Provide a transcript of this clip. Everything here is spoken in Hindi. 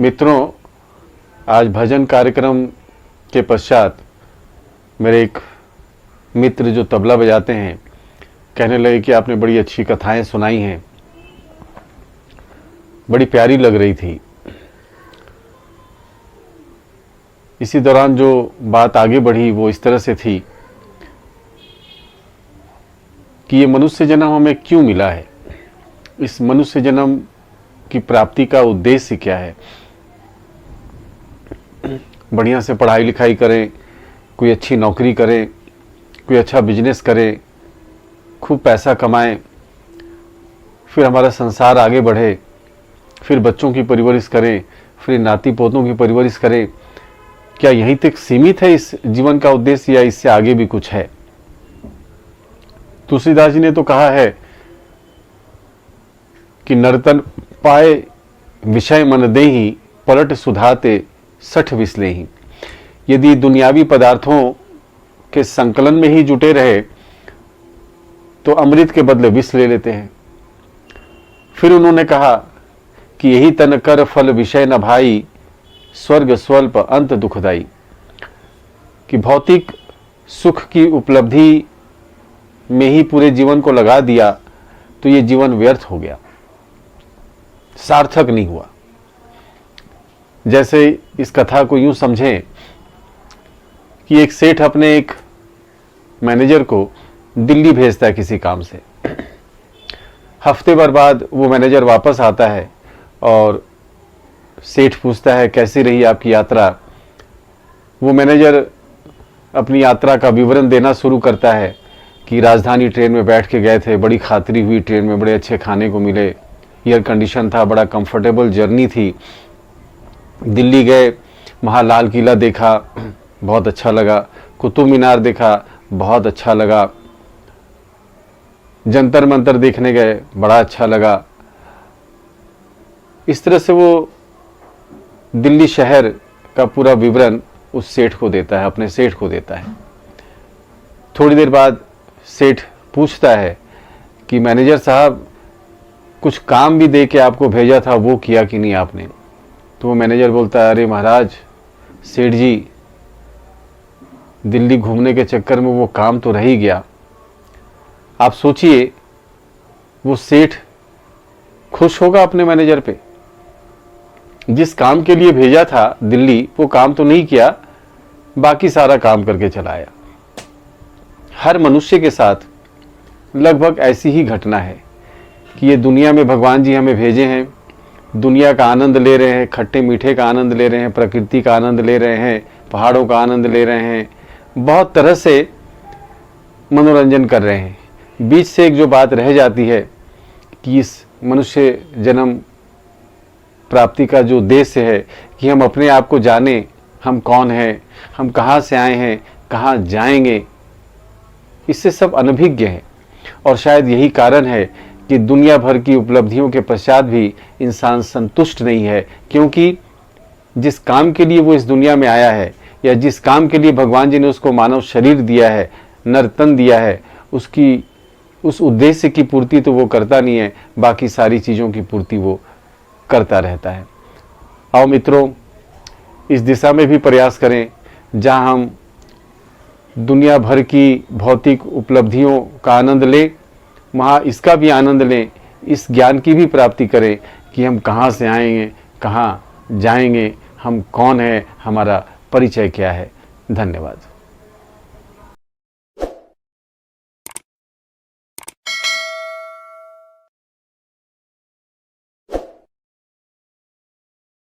मित्रों, आज भजन कार्यक्रम के पश्चात मेरे एक मित्र जो तबला बजाते हैं कहने लगे कि आपने बड़ी अच्छी कथाएं सुनाई हैं, बड़ी प्यारी लग रही थी। इसी दौरान जो बात आगे बढ़ी वो इस तरह से थी कि ये मनुष्य जन्म हमें क्यों मिला है, इस मनुष्य जन्म की प्राप्ति का उद्देश्य क्या है। बढ़िया से पढ़ाई लिखाई करें, कोई अच्छी नौकरी करें, कोई अच्छा बिजनेस करें, खूब पैसा कमाएं, फिर हमारा संसार आगे बढ़े, फिर बच्चों की परवरिश करें, फिर नाती पोतों की परवरिश करें। क्या यहीं तक सीमित है इस जीवन का उद्देश्य या इससे आगे भी कुछ है? तुलसीदास जी ने तो कहा है कि नर्तन पाए विषय मन देहि, पलट सुधाते सठ विसलेहि। यदि दुनियावी पदार्थों के संकलन में ही जुटे रहे तो अमृत के बदले विष ले लेते हैं। फिर उन्होंने कहा कि यही तन कर फल विषय न भाई, स्वर्ग स्वल्प अंत दुखदाई। कि भौतिक सुख की उपलब्धि में ही पूरे जीवन को लगा दिया तो ये जीवन व्यर्थ हो गया, सार्थक नहीं हुआ। जैसे इस कथा को यूं समझें कि एक सेठ अपने एक मैनेजर को दिल्ली भेजता है किसी काम से। हफ्ते भर बाद वो मैनेजर वापस आता है और सेठ पूछता है कैसी रही आपकी यात्रा। वो मैनेजर अपनी यात्रा का विवरण देना शुरू करता है कि राजधानी ट्रेन में बैठ के गए थे, बड़ी खातिरी हुई, ट्रेन में बड़े अच्छे खाने को मिले, एयर कंडीशन था, बड़ा कंफर्टेबल जर्नी थी। दिल्ली गए, वहाँ लाल किला देखा, बहुत अच्छा लगा। कुतुब मीनार देखा, बहुत अच्छा लगा। जंतर मंतर देखने गए, बड़ा अच्छा लगा। इस तरह से वो दिल्ली शहर का पूरा विवरण उस सेठ को देता है, अपने सेठ को देता है। थोड़ी देर बाद सेठ पूछता है कि मैनेजर साहब, कुछ काम भी दे के आपको भेजा था, वो किया कि नहीं आपने? तो वो मैनेजर बोलता है, अरे महाराज, सेठ जी, दिल्ली घूमने के चक्कर में वो काम तो रह ही गया। आप सोचिए, वो सेठ खुश होगा अपने मैनेजर पे? जिस काम के लिए भेजा था दिल्ली, वो काम तो नहीं किया, बाकी सारा काम करके चला आया। हर मनुष्य के साथ लगभग ऐसी ही घटना है कि ये दुनिया में भगवान जी हमें भेजे हैं, दुनिया का आनंद ले रहे हैं, खट्टे मीठे का आनंद ले रहे हैं, प्रकृति का आनंद ले रहे हैं, पहाड़ों का आनंद ले रहे हैं, बहुत तरह से मनोरंजन कर रहे हैं। बीच से एक जो बात रह जाती है कि इस मनुष्य जन्म प्राप्ति का जो उद्देश्य है कि हम अपने आप को जानें, हम कौन हैं, हम कहाँ से आए हैं, कहाँ जाएंगे, इससे सब अनभिज्ञ हैं। और शायद यही कारण है कि दुनिया भर की उपलब्धियों के पश्चात भी इंसान संतुष्ट नहीं है, क्योंकि जिस काम के लिए वो इस दुनिया में आया है या जिस काम के लिए भगवान जी ने उसको मानव शरीर दिया है, नर्तन दिया है, उसकी उस उद्देश्य की पूर्ति तो वो करता नहीं है, बाकी सारी चीज़ों की पूर्ति वो करता रहता है। आओ मित्रों, इस दिशा में भी प्रयास करें, जहां हम दुनिया भर की भौतिक उपलब्धियों का आनंद लें, वहाँ इसका भी आनंद लें, इस ज्ञान की भी प्राप्ति करें कि हम कहाँ से आएंगे, कहाँ जाएंगे, हम कौन हैं, हमारा परिचय क्या है। धन्यवाद।